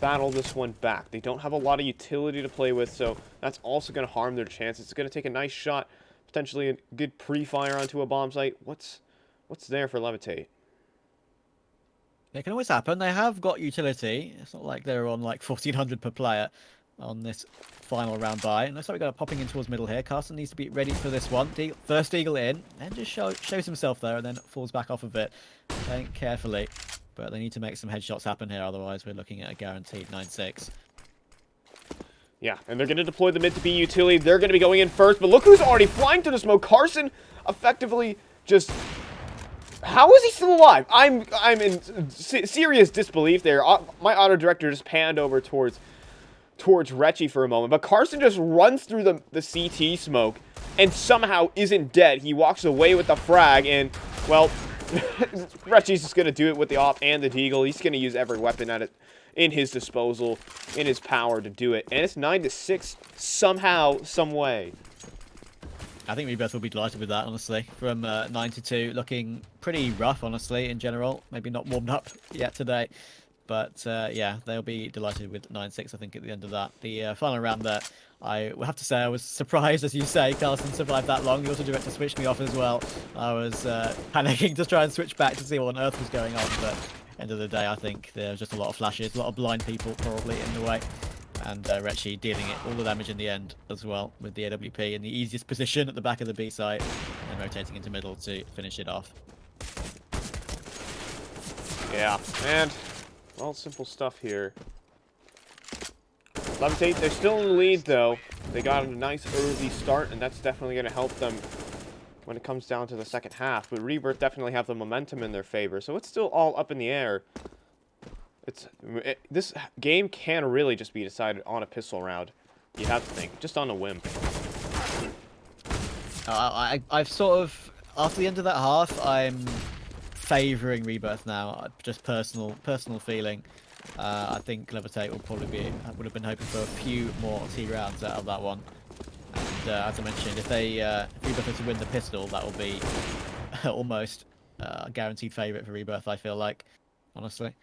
battle this one back? They don't have a lot of utility to play with, so that's also going to harm their chances. It's going to take a nice shot, potentially a good pre-fire onto a bomb site. What's there for Levitate? It can always happen. They have got utility. It's not like they're on like 1400 per player on this final round by. And looks like we've got a popping in towards middle here. Carson needs to be ready for this one. First Eagle in, and just shows himself there and then falls back off of it. Playing carefully. But they need to make some headshots happen here, otherwise we're looking at a guaranteed 9-6. Yeah, and they're going to deploy the mid to B utility. They're going to be going in first, but look who's already flying through the smoke. Carson effectively just... How is he still alive? I'm in serious disbelief there. My auto director just panned over towards Retchie for a moment, but Carson just runs through the CT smoke and somehow isn't dead. He walks away with the frag, and, well, Retchie's just going to do it with the AWP and the Deagle. He's going to use every weapon in his disposal, in his power to do it. And it's 9-6 somehow, some way. I think Rebirth will be delighted with that, honestly. From 9-2, looking pretty rough, honestly, in general. Maybe not warmed up yet today. But, yeah, they'll be delighted with 9-6, I think, at the end of that. The final round there, I will have to say I was surprised, as you say, Carlson survived that long. The auto director switched me off as well. I was panicking to try and switch back to see what on earth was going on. But, end of the day, I think there was just a lot of flashes, a lot of blind people probably in the way. And Retchie dealing it all the damage in the end as well with the AWP in the easiest position at the back of the B site and rotating into middle to finish it off. Yeah, and, well, simple stuff here. Levitate, they're still in the lead, though. They got a nice early start, and that's definitely going to help them when it comes down to the second half. But Rebirth definitely have the momentum in their favor, so it's still all up in the air. This game can really just be decided on a pistol round. You have to think, just on a whim. I've sort of, after the end of that half, I'm favouring Rebirth now. Just personal feeling. I think Levitate will probably would have been hoping for a few more T rounds out of that one. And as I mentioned, if Rebirth were to win the pistol, that will be almost a guaranteed favourite for Rebirth. I feel like, honestly.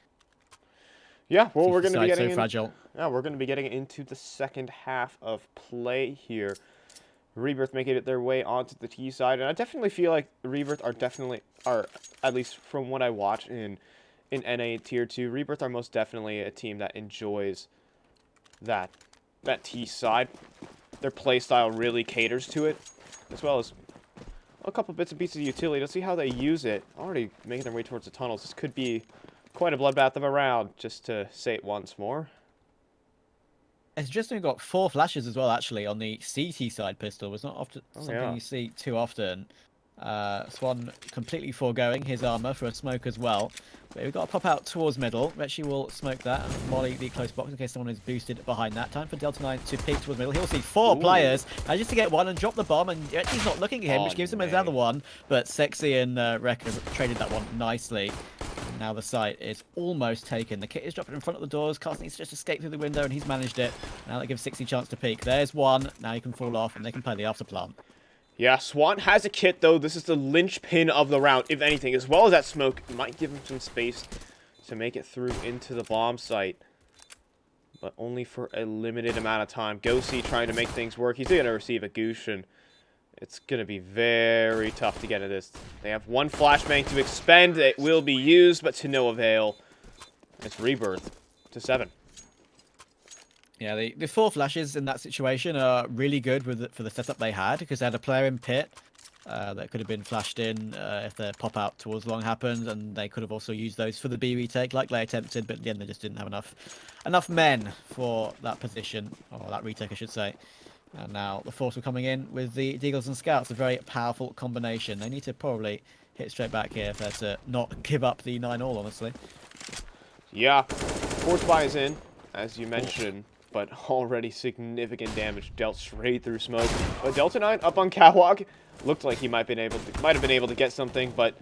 Yeah, well, we're going to be getting we're going to be getting into the second half of play here. Rebirth making it their way onto the T side, and I definitely feel like Rebirth are at least from what I watch in NA Tier 2, Rebirth are most definitely a team that enjoys that T side. Their play style really caters to it, as well as a couple bits and pieces of utility. Let's see how they use it. Already making their way towards the tunnels. This could be quite a bloodbath of a round, just to say it once more. It's just we've got 4 flashes as well, actually, on the CT side pistol. It's not often something you see too often. Swan completely foregoing his armor for a smoke as well. But we've got to pop out towards middle. Retchie will smoke that and molly the close box in case someone is boosted behind that. Time for Delta 9 to peek towards middle. He'll see 4 players. Manages to get one and drop the bomb, and Retchie's not looking at him, which gives him another one. But Sexy and Wreck have traded that one nicely. Now the site is almost taken. The kit is dropping in front of the doors. Carson needs to just escape through the window, and he's managed it. Now that gives 60 a chance to peek. There's one. Now he can fall off, and they can play the after plant. Yeah, Swan has a kit, though. This is the linchpin of the round, if anything. As well as that smoke, might give him some space to make it through into the bomb site. But only for a limited amount of time. Gosi trying to make things work. He's going to receive a goosh, and it's going to be very tough to get at this. They have one flashbang to expend. It will be used, but to no avail. It's Rebirth to 7. Yeah, the 4 flashes in that situation are really good for the setup they had, because they had a player in pit that could have been flashed in if the pop out towards long happened, and they could have also used those for the B retake like they attempted, but in the end they just didn't have enough men for that position, or that retake I should say. And now the Force are coming in with the Deagles and Scouts, a very powerful combination. They need to probably hit straight back here if they're to not give up the 9-all, honestly. Yeah, Force buys in, as you mentioned, but already significant damage dealt straight through smoke. But Delta 9 up on catwalk. Looked like he might have been able to get something, but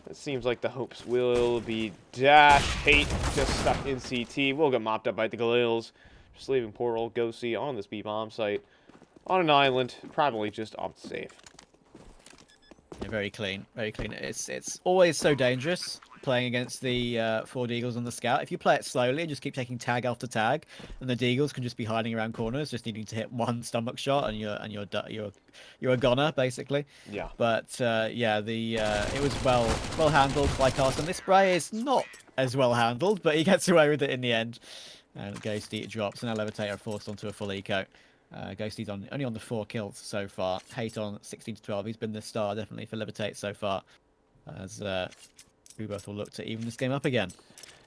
it seems like the hopes will be dashed. Hate just stuck in CT. Will get mopped up by the Galils. Just leaving poor old Gosi on this B-bomb site. On an island, probably just opt safe. Yeah, very clean, very clean. It's always so dangerous playing against the 4 Deagles and the Scout. If you play it slowly and just keep taking tag after tag, and the Deagles can just be hiding around corners, just needing to hit one stomach shot, and you're a goner basically. Yeah. But yeah, it was well handled by Carson. This spray is not as well handled, but he gets away with it in the end. And Ghosty drops, and now Levitate are forced onto a full eco. Ghosty's only on the 4 kills so far. Hate on 16 to 12. He's been the star definitely for Levitate so far. As Rebirth will look to even this game up again.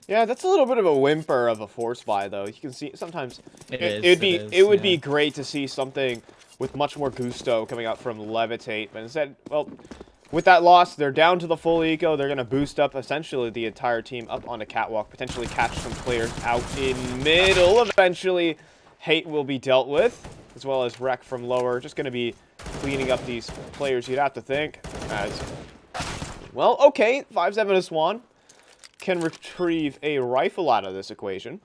Yeah, that's a little bit of a whimper of a force buy, though. You can see sometimes it would be great to see something with much more gusto coming out from Levitate, but instead, well, with that loss, they're down to the full eco. They're going to boost up essentially the entire team up on a catwalk, potentially catch some players out in middle. Eventually, Hate will be dealt with, as well as Wreck from lower. Just going to be cleaning up these players, you'd have to think. As well, okay, 5-7 to Swan can retrieve a rifle out of this equation.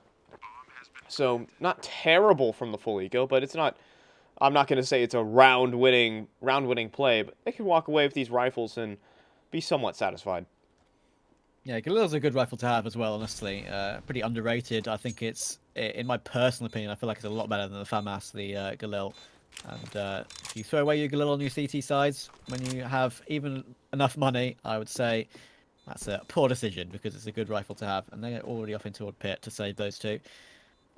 So, not terrible from the full eco, but it's not... I'm not going to say it's a round-winning play, but they can walk away with these rifles and be somewhat satisfied. Yeah, Galil's a good rifle to have as well, honestly. Pretty underrated. I think it's, in my personal opinion, I feel like it's a lot better than the FAMAS, the Galil. And if you throw away your Galil on your CT sides, when you have even enough money, I would say that's a poor decision, because it's a good rifle to have. And they're already off into a pit to save those two.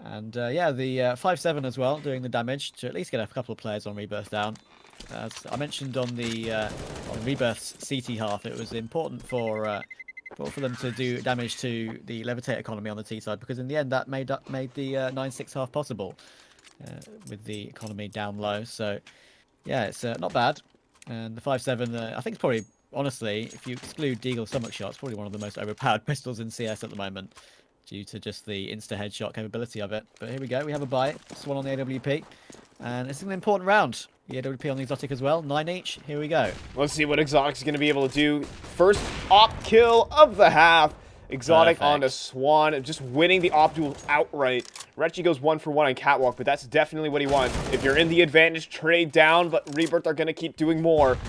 And yeah, the 5-7 as well, doing the damage to at least get a couple of players on Rebirth down. As I mentioned on Rebirth's CT half, it was important for them to do damage to the Levitate economy on the T side, because in the end that made the 9-6 half possible with the economy down low. So yeah, it's not bad. And the 5-7, I think it's probably, honestly, if you exclude Deagle stomach shots, probably one of the most overpowered pistols in CS at the moment, due to just the insta headshot capability of it. But here we go, we have a buy. Swan on the AWP, and it's an important round. The AWP on the exotic as well, 9 each. Here we go. Let's see what exotic is going to be able to do. First op kill of the half. Exotic onto Swan, just winning the op duel outright. Retchi goes 1 for 1 on catwalk, but that's definitely what he wants. If you're in the advantage, trade down, but Rebirth are going to keep doing more.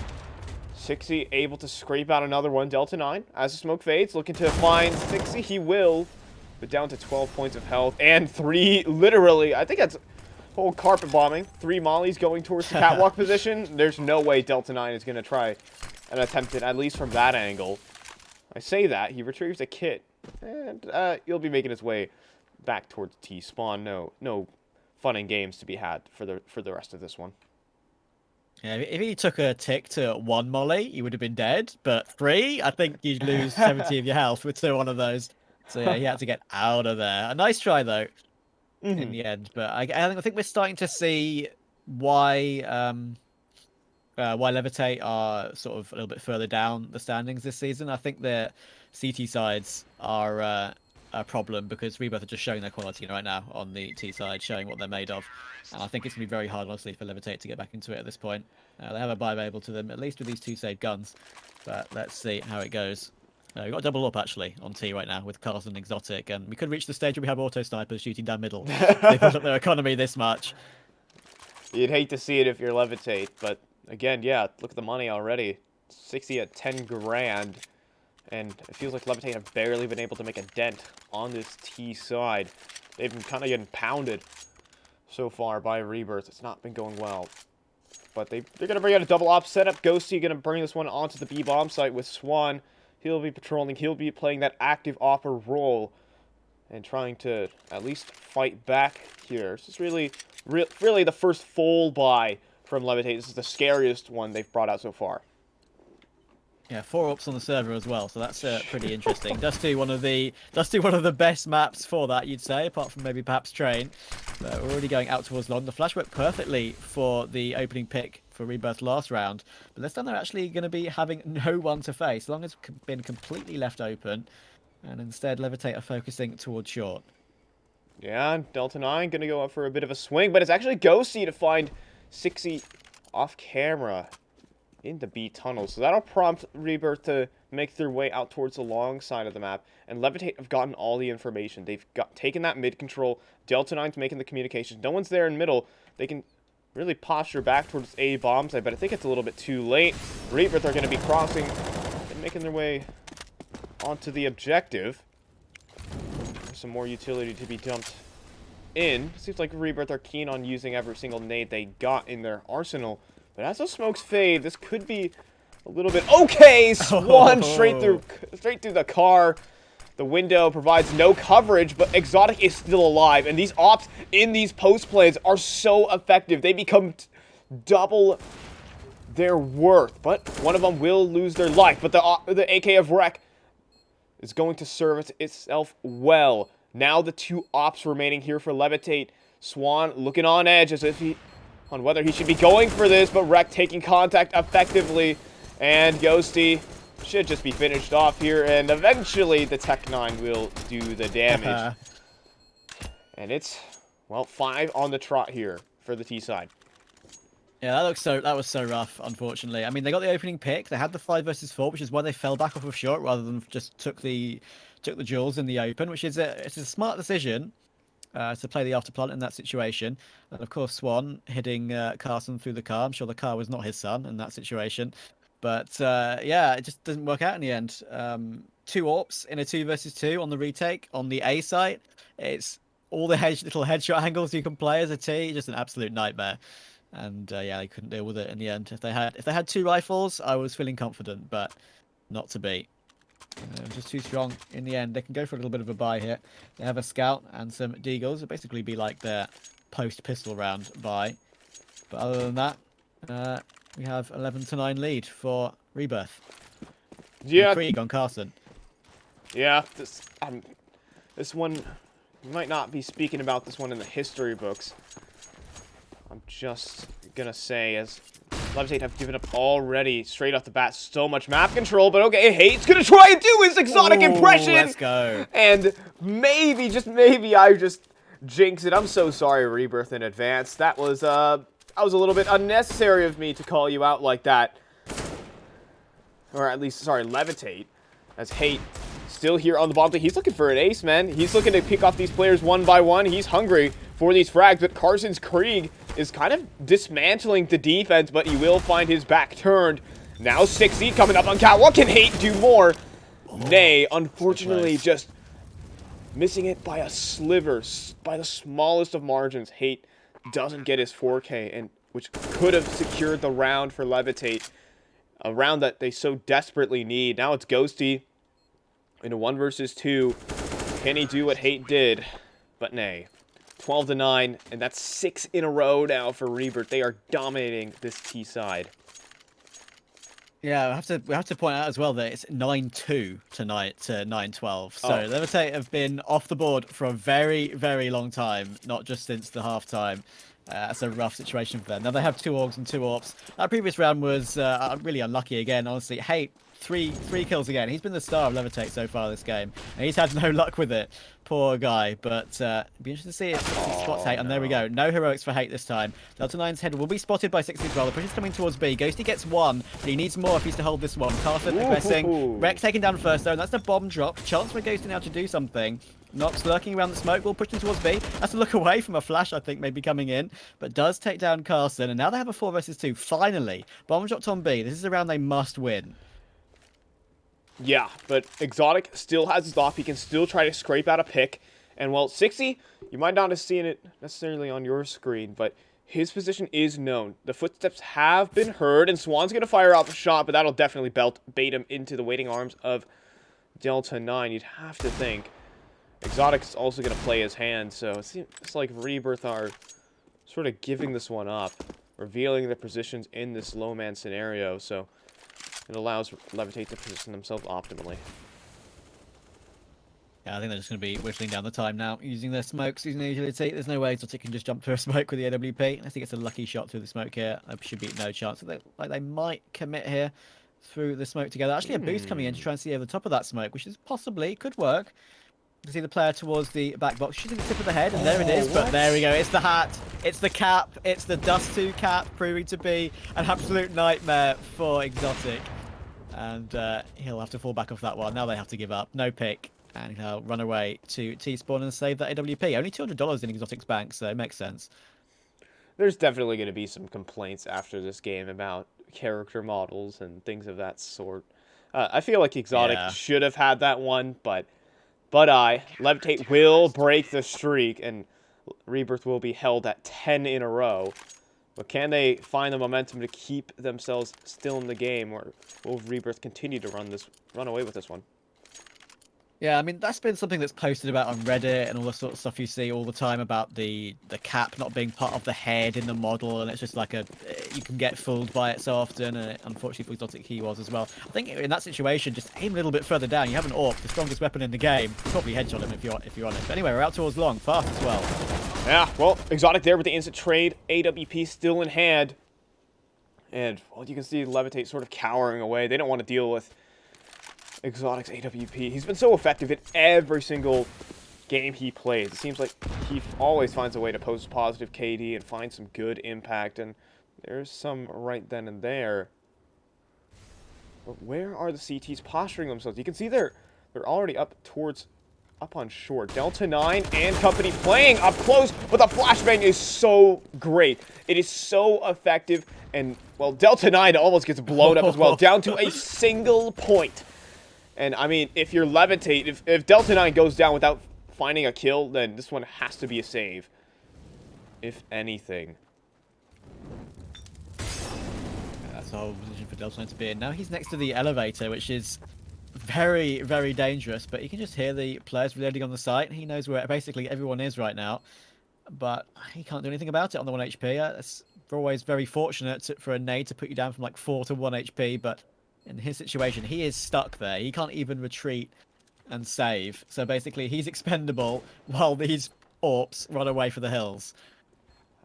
60 able to scrape out another one. Delta 9, as the smoke fades, looking to find 60. He will. But down to 12 points of health, and 3, literally, I think that's whole carpet bombing. 3 mollies going towards the catwalk position. There's no way Delta 9 is going to try and attempt it, at least from that angle. I say that, he retrieves a kit, and he'll be making his way back towards T-spawn. No fun and games to be had for the rest of this one. Yeah, if he took a tick to 1 molly, he would have been dead, but 3, I think you'd lose 70 of your health with 2 one of those. So yeah, he had to get out of there. A nice try though, in the end. But I think we're starting to see why Levitate are sort of a little bit further down the standings this season. I think their CT sides are a problem, because Rebirth are just showing their quality right now on the T side, showing what they're made of. And I think it's going to be very hard, honestly, for Levitate to get back into it at this point. They have a buy available to them, at least with these 2 saved guns. But let's see how it goes. We've got a double up actually on T right now with Carson and Exotic, and we could reach the stage where we have auto snipers shooting down middle. They push up their economy this much. You'd hate to see it if you're Levitate, but again, yeah, look at the money already. 60 at 10 grand, and it feels like Levitate have barely been able to make a dent on this T side. They've been kind of getting pounded so far by Rebirth. It's not been going well. But they're going to bring out a double op setup. Ghosty going to bring this one onto the B-bomb site with Swan. He'll be patrolling. He'll be playing that active opper role and trying to at least fight back here. This is really the first full buy from Levitate. This is the scariest one they've brought out so far. Yeah, 4 ups on the server as well, so that's pretty interesting. Dusty, one of the best maps for that, you'd say, apart from maybe perhaps Train. But we're already going out towards long. The flash worked perfectly for the opening pick for Rebirth last round, but this time they're actually going to be having no one to face. Long has been completely left open, and instead Levitate are focusing towards short. Yeah, Delta 9 going to go up for a bit of a swing, but it's actually Ghosty to find 60 off camera in the B tunnel. So that'll prompt Rebirth to make their way out towards the long side of the map. And Levitate have gotten all the information. They've taken that mid control. Delta 9's making the communications. No one's there in middle. They can really posture back towards A bomb side, but I think it's a little bit too late. Rebirth are going to be crossing and making their way onto the objective. There's some more utility to be dumped in. Seems like Rebirth are keen on using every single nade they got in their arsenal. But as those smokes fade, this could be a little bit okay. Swan straight through the car. The window provides no coverage, but Exotic is still alive. And these ops in these post plays are so effective. They become double their worth. But one of them will lose their life. But the AK of Wreck is going to serve itself well. Now the 2 ops remaining here for Levitate. Swan looking on edge as if on whether he should be going for this, but Wreck taking contact effectively, and Ghosty should just be finished off here, and eventually the Tech 9 will do the damage. And it's, well, 5 on the trot here for the T side. Yeah, that was so rough, unfortunately. I mean, they got the opening pick, they had the 5 versus 4, which is why they fell back off of short rather than just took the jewels in the open, which is it's a smart decision. To play the afterplant in that situation. And of course, Swan hitting Carson through the car. I'm sure the car was not his son in that situation. But yeah, it just doesn't work out in the end. 2 AWPs in a 2 versus 2 on the retake. On the A site, it's all the little headshot angles you can play as a T. Just an absolute nightmare. And yeah, they couldn't deal with it in the end. If they had 2 rifles, I was feeling confident, but not to be. Just too strong in the end. They can go for a little bit of a buy here. They have a scout and some deagles. It'll basically be like their post-pistol round buy. But other than that, we have 11-9 lead for Rebirth. Yeah. Krieg on Carson. Yeah, this one, we might not be speaking about this one in the history books. I'm just gonna say, as Levitate have given up already, straight off the bat, so much map control, but okay, Hate's gonna try and do his Exotic impression! Let's go. And maybe, just maybe, I just jinx it. I'm so sorry, Rebirth, in advance. That was a little bit unnecessary of me to call you out like that. Or at least, sorry, Levitate, as Hate still here on the bomb. He's looking for an ace, man. He's looking to pick off these players one by one. He's hungry for these frags, but Carson's Krieg is kind of dismantling the defense, but he will find his back turned. Now 60 coming up on Cat. What can Hate do more? Nay, unfortunately, just missing it by a sliver, by the smallest of margins. Hate doesn't get his 4K, and which could have secured the round for Levitate, a round that they so desperately need. Now it's Ghosty in a 1 versus 2. Can he do what Hate did? But nay. 12-9, and that's 6 in a row now for Rebirth. They are dominating this T side. Yeah, we have to point out as well that it's 9-2 tonight to 9-12. So Levitate have been off the board for a very, very long time, not just since the halftime. That's a rough situation for them. Now they have 2 AUGs and 2 AWPs. That previous round was really unlucky again. Honestly, Hate three kills again. He's been the star of Levitate so far this game, and he's had no luck with it. Poor guy, but it'd be interesting to see if he spots Hate, and there we go. No heroics for Hate this time. Delta 9's head will be spotted by 60 as well. The push is coming towards B. Ghosty gets one, but he needs more if he's to hold this one. Carson aggressing. Wreck taken down first, though, and that's the bomb drop. Chance for Ghosty now to do something. Nox lurking around the smoke, will push him towards B. Has to look away from a flash, I think, maybe coming in, but does take down Carson, and now they have a 4 versus 2. Finally, bomb dropped on B. This is a round they must win. Yeah, but Exotic still has his off. He can still try to scrape out a pick. And, well, 60, you might not have seen it necessarily on your screen, but his position is known. The footsteps have been heard, and Swan's going to fire off a shot, but that'll definitely bait him into the waiting arms of Delta 9, you'd have to think. Exotic's also going to play his hand, so it seems like Rebirth are sort of giving this one up, revealing their positions in this low man scenario, so it allows Levitate to position themselves optimally. Yeah, I think they're just going to be whistling down the time now, using their smokes, using their agility. There's no way Exotic can just jump through a smoke with the AWP. I think it's a lucky shot through the smoke here. There should be no chance. So they might commit here through the smoke together. Actually, a boost coming in to try and see over the top of that smoke, which is possibly, could work. You can see the player towards the back box, shooting the tip of the head, and there it is. But there we go. It's the hat, it's the cap, it's the Dust 2 cap, proving to be an absolute nightmare for Exotic. And he'll have to fall back off that one. Now they have to give up. No pick. And he'll run away to T-spawn and save that AWP. Only $200 in Exotic's bank, so it makes sense. There's definitely going to be some complaints after this game about character models and things of that sort. I feel like Exotic should have had that one, but Levitate will break the streak, and Rebirth will be held at 10 in a row. But can they find the momentum to keep themselves still in the game, or will Rebirth continue to run away with this one? Yeah, I mean, that's been something that's posted about on Reddit and all the sort of stuff you see all the time about the cap not being part of the head in the model, and it's just like you can get fooled by it so often, and unfortunately for Exotic he was as well. I think in that situation, just aim a little bit further down. You have an AWP, the strongest weapon in the game. Probably headshot him if you're honest. But anyway, we're out towards long, fast as well. Yeah, well, Exotic there with the instant trade. AWP still in hand. And, well, you can see Levitate sort of cowering away. They don't want to deal with Exotic's AWP. He's been so effective in every single game he plays. It seems like he always finds a way to post positive KD and find some good impact, and there's some right then and there. But where are the CTs posturing themselves? You can see they're already up on short. Delta 9 and company playing up close, but the flashbang is so great. It is so effective, and, well, Delta 9 almost gets blown up as well, down to a single point. And, I mean, if you're Levitate, if Delta 9 goes down without finding a kill, then this one has to be a save, if anything. That's the whole position for Delta 9 to be in. Now he's next to the elevator, which is very, very dangerous, but you can just hear the players reloading on the site. He knows where basically everyone is right now, but he can't do anything about it on the 1 HP. It's always very fortunate for a nade to put you down from like 4 to 1 HP, but in his situation, he is stuck there. He can't even retreat and save. So basically, he's expendable while these AWPs run away for the hills.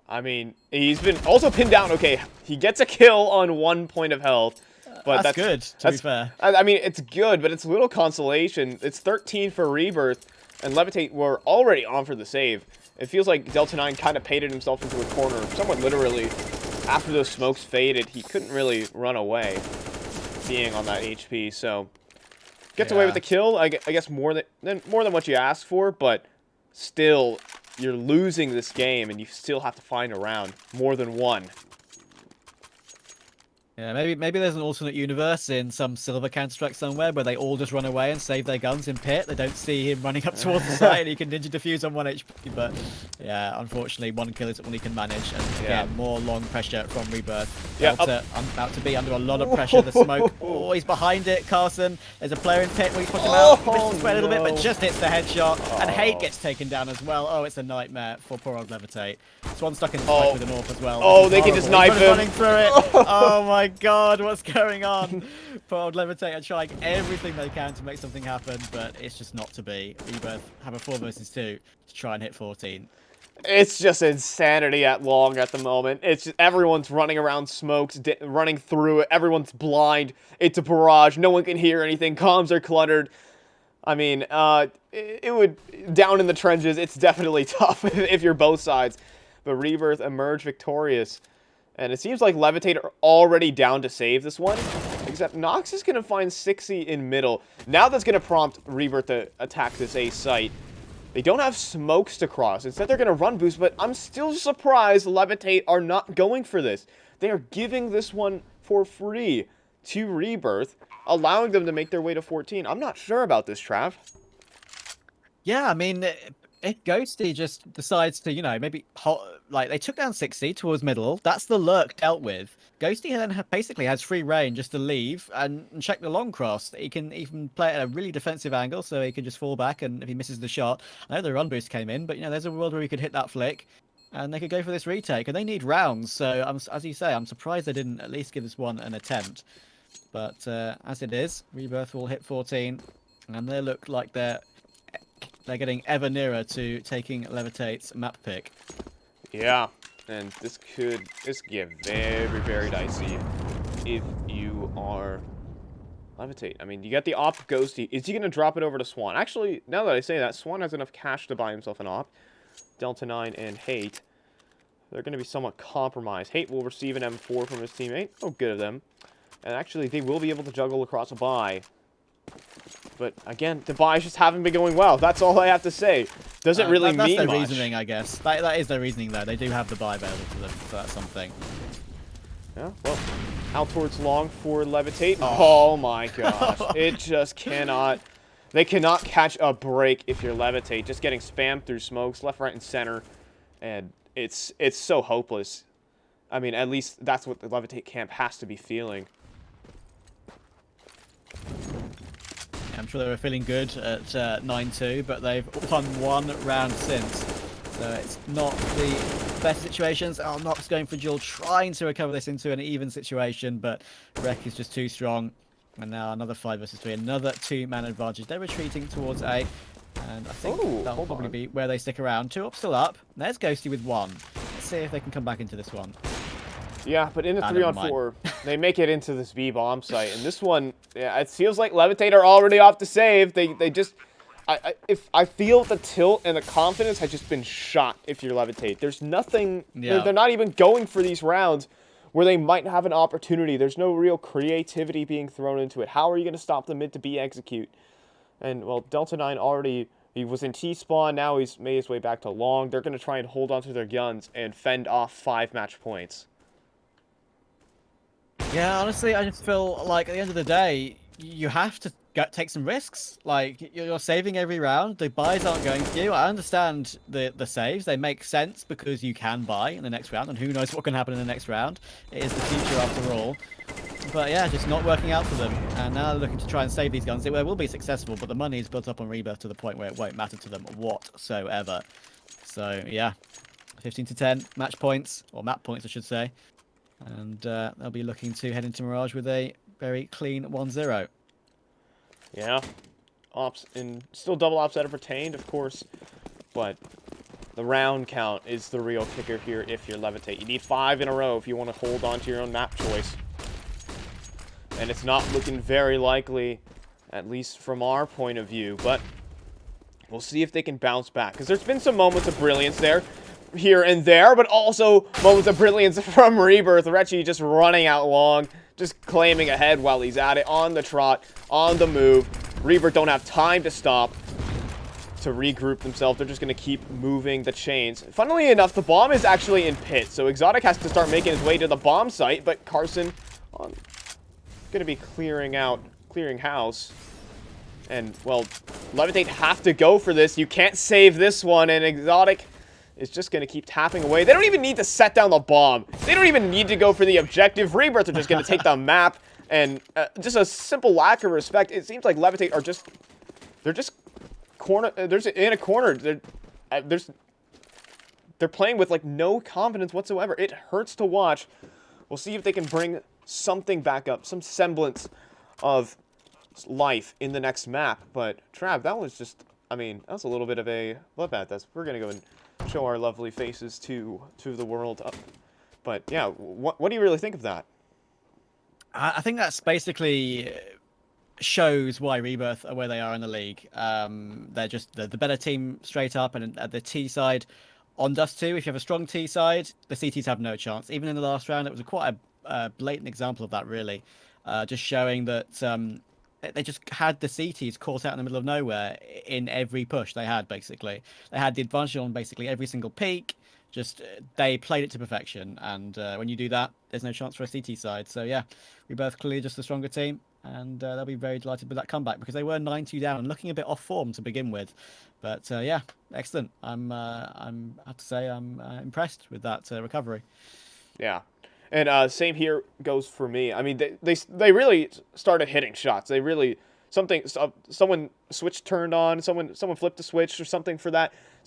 I mean, he's been also pinned down. Okay, he gets a kill on 1 point of health. But that's good, to be fair. I mean, it's good, but it's a little consolation. It's 13 for Rebirth, and Levitate were already on for the save. It feels like Delta 9 kind of painted himself into a corner. Somewhat literally, after those smokes faded, he couldn't really run away, being on that HP. So gets away with the kill. I guess more than what you asked for, but still, you're losing this game, and you still have to find a round, more than one. Yeah, maybe there's an alternate universe in some silver Counter-Strike somewhere where they all just run away and save their guns in pit. They don't see him running up towards the site and he can ninja defuse on 1 HP. But yeah, unfortunately, 1 kill is all he can manage. And again, more long pressure from Rebirth. Delta about to be under a lot of pressure. The smoke. Oh, he's behind it, Carson. There's a player in pit where he's pushed him out. He misses spread a little bit, but just hits the headshot. And Hate gets taken down as well. Oh, it's a nightmare for poor old Levitate. Swan stuck in the smoke with an AWP as well. Oh, they can just knife him. Running through it. Oh my god, what's going on? Poor old Levitate are trying everything they can to make something happen, but it's just not to be. Rebirth have a 4 versus 2 to try and hit 14. It's just insanity at long at the moment. It's just everyone's running around smokes, running through it. Everyone's blind. It's a barrage. No one can hear anything. Comms are cluttered. I mean, it would, down in the trenches, it's definitely tough if you're both sides. But Rebirth emerged victorious. And it seems like Levitate are already down to save this one. Except Nox is going to find 60 in middle. Now that's going to prompt Rebirth to attack this A site. They don't have smokes to cross. Instead, they're going to run boost, but I'm still surprised Levitate are not going for this. They are giving this one for free to Rebirth, allowing them to make their way to 14. I'm not sure about this, Trav. Yeah, I mean, if Ghosty just decides to, maybe, like, they took down 60 towards middle, that's the lurk dealt with. Ghosty then basically has free reign just to leave and check the long cross. He can even play at a really defensive angle, so he can just fall back, and if he misses the shot, I know the run boost came in, but, there's a world where he could hit that flick, and they could go for this retake, and they need rounds, so, as you say, I'm surprised they didn't at least give this one an attempt. But, as it is, Rebirth will hit 14, and they look like they're getting ever nearer to taking Levitate's map pick. Yeah, and this could get very, very dicey if you are Levitate. I mean, you got the op Ghosty. Is he going to drop it over to Swan? Actually, now that I say that, Swan has enough cash to buy himself an op. Delta 9 and Hate. They're going to be somewhat compromised. Hate will receive an M4 from his teammate. Oh, good of them. And actually, they will be able to juggle across a buy. But again, the buys just haven't been going well. That's all I have to say. Doesn't really mean much. That's their reasoning, I guess. That is their reasoning, though. They do have the buy available to them, so that's something. Yeah, well, out towards long for Levitate. Oh my gosh. It just cannot. They cannot catch a break if you're Levitate. Just getting spammed through smokes, left, right, and center. And it's so hopeless. I mean, at least that's what the Levitate camp has to be feeling. I'm sure they were feeling good at 9-2, but they've won one round since. So it's not the best situations. Nox going for duel, trying to recover this into an even situation, but Rek is just too strong. And now another 5 versus 3, another 2-man advantage. They're retreating towards A, and I think that'll probably be where they stick around. 2 up, still up. There's Ghosty with 1. Let's see if they can come back into this one. Yeah, but in a 3-on-4, they make it into this B bomb site, and this one, yeah, it feels like Levitate are already off to save. They just, I feel the tilt and the confidence has just been shot. If you're Levitate, there's nothing. Yeah. They're not even going for these rounds where they might have an opportunity. There's no real creativity being thrown into it. How are you going to stop the mid to B execute? And well, Delta 9 already. He was in T-spawn, now he's made his way back to long. They're going to try and hold on to their guns and fend off 5 match points. Yeah, honestly, I just feel like at the end of the day, you have to take some risks. Like, you're saving every round. The buys aren't going for you. I understand the saves. They make sense because you can buy in the next round, and who knows what can happen in the next round. It is the future after all. But yeah, just not working out for them. And now they're looking to try and save these guns. It will be successful, but the money is built up on Rebirth to the point where it won't matter to them whatsoever. So yeah, 15-10 match points, or map points I should say. And they'll be looking to head into Mirage with a very clean 1-0. Yeah. Ops, and still double ops that are retained, of course. But the round count is the real kicker here if you're Levitate. You need 5 in a row if you want to hold on to your own map choice. And it's not looking very likely, at least from our point of view. But we'll see if they can bounce back. Because there's been some moments of brilliance there. Here and there, but also moments of brilliance from Rebirth. Retchy just running out long, just claiming ahead while he's at it, on the trot, on the move. Rebirth don't have time to stop to regroup themselves. They're just going to keep moving the chains. Funnily enough, the bomb is actually in pit, so Exotic has to start making his way to the bomb site, but Carson going to be clearing house. And, well, Levitate have to go for this. You can't save this one, and Exotic is just going to keep tapping away. They don't even need to set down the bomb. They don't even need to go for the objective. Rebirth are just going to take the map, and just a simple lack of respect. It seems like Levitate are just, they're just there's in a corner. They're playing with like no confidence whatsoever. It hurts to watch. We'll see if they can bring something back up, some semblance of life in the next map. But Trav, that was just I mean, that's a little bit of a bloodbath. We're gonna go and show our lovely faces to the world. But yeah, what do you really think of that? I think that's basically shows why Rebirth are where they are in the league. They're just the better team straight up, and at the T side, on Dust 2, if you have a strong T side, the CTs have no chance. Even in the last round, it was quite a blatant example of that, really. Just showing that they just had the CTs caught out in the middle of nowhere in every push they had, basically. They had the advantage on basically every single peak. Just they played it to perfection, and when you do that, there's no chance for a CT side. So yeah, Rebirth clearly just the stronger team, and they'll be very delighted with that comeback because they were 9-2 down and looking a bit off form to begin with. But yeah, excellent. I have to say I'm impressed with that recovery. Yeah. And same here goes for me. I mean, they really started hitting shots. They really someone switch turned on, someone flipped the switch or something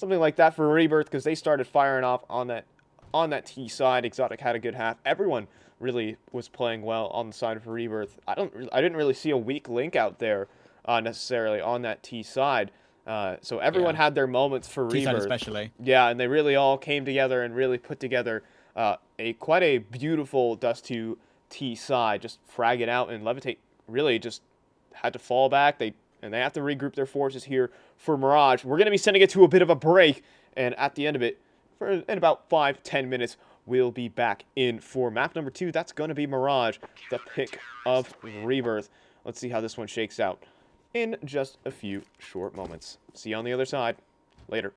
like that for Rebirth because they started firing off on that T side. Exotic had a good half. Everyone really was playing well on the side of Rebirth. I didn't really see a weak link out there necessarily on that T side. So everyone had their moments for T side Rebirth, especially. Yeah, and they really all came together and really put together quite a beautiful Dust 2 T side. Just frag it out, and Levitate really just had to fall back. They have to regroup their forces here for Mirage. We're going to be sending it to a bit of a break, and at the end of it, in about 5-10 minutes, we'll be back in for map number 2. That's going to be Mirage, the pick of Rebirth. Let's see how this one shakes out in just a few short moments. See you on the other side. Later.